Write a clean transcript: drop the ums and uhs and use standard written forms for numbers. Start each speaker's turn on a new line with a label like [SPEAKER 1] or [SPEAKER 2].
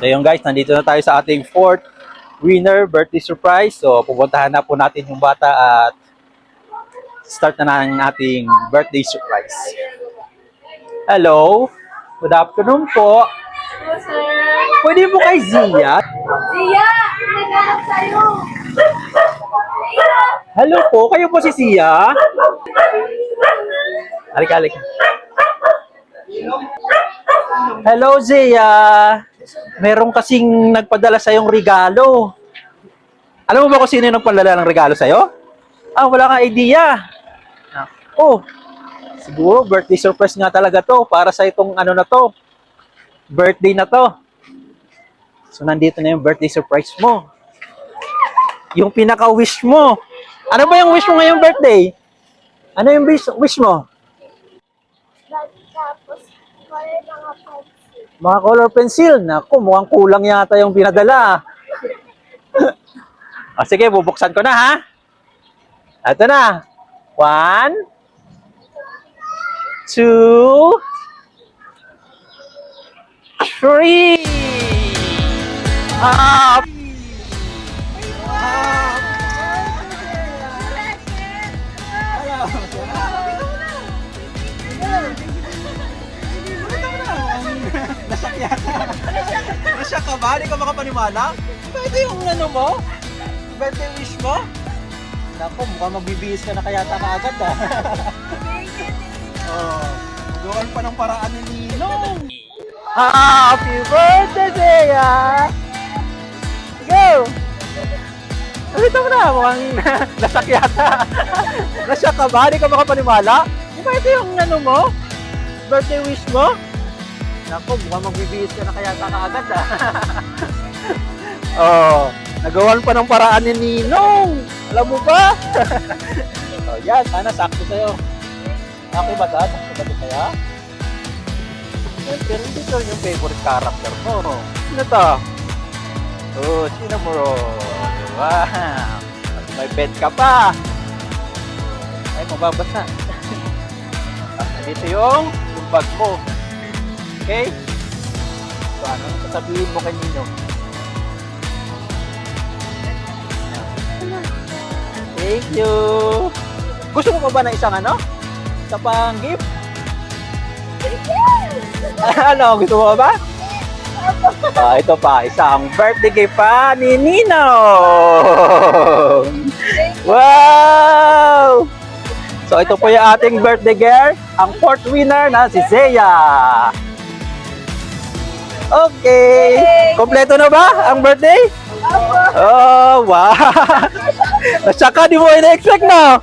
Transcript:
[SPEAKER 1] So yun guys, nandito na tayo sa ating fourth winner birthday surprise. So pupuntahan na po natin yung bata at start na ng ating birthday surprise. Hello, good afternoon po.
[SPEAKER 2] Hello, sir.
[SPEAKER 1] Pwede po kay Zia?
[SPEAKER 2] Zia! Naghanap sa'yo!
[SPEAKER 1] Hello po, kayo po si Zia? Halika, halika. Hello Zia! Meron kasing nagpadala sa'yong regalo. Alam mo ba kung sino yung nagpadala ng regalo sa'yo? Ah, wala kang idea. Oh, siguro birthday surprise nga talaga to para sa itong ano na to. Birthday na to. So nandito na yung birthday surprise mo. Yung pinaka-wish mo. Ano ba yung wish mo ngayong birthday? Ano yung wish mo?
[SPEAKER 2] Tapos, color mga pencil.
[SPEAKER 1] Mga color pencil. Naku, mukhang kulang yata yung pinadala. O sige, bubuksan ko na ha. Ito na. 1, 2, 3. Up! Nasya ka ba? Hindi ka makapaniwala? Pwede yung ano mo? Birthday wish mo? Naku, mukhang magbibihis ka na kayata kaagad ah. Oh, gawin pa ng paraan ni Ninong. Happy birthday, Zia! Go! Ito mo na, mukhang nasak yata. Nasya ka ba? Hindi ka makapaniwala? Pwede yung ano mo? Birthday wish mo? Naku, mukhang magbibihis ka na kayata kaagad ah. Oh, nagawan pa ng paraan ni Ninong. Alam mo ba? Oh, yan, sana sakto sa'yo. Okay ba dad? Sakto ba ito kaya? Siyempre, hindi ko yung favorite character mo. Sino to? Oh, sino mo? Wow! May pet ka pa! Ay, mababasa. Dito yung bag mo. Okay? So, ano sasabihin mo kay Ninong? Thank you! Gusto mo pa ba ng isang ano? Isa pang gift? Ano? Gusto mo ba? Ito pa, isang birthday gift pa ni Ninong! Wow! So ito po yung ating birthday girl, ang fourth winner na si Zia. Okay! Kompleto na ba ang birthday? Oh, wow! At saka di mo ina-expect na!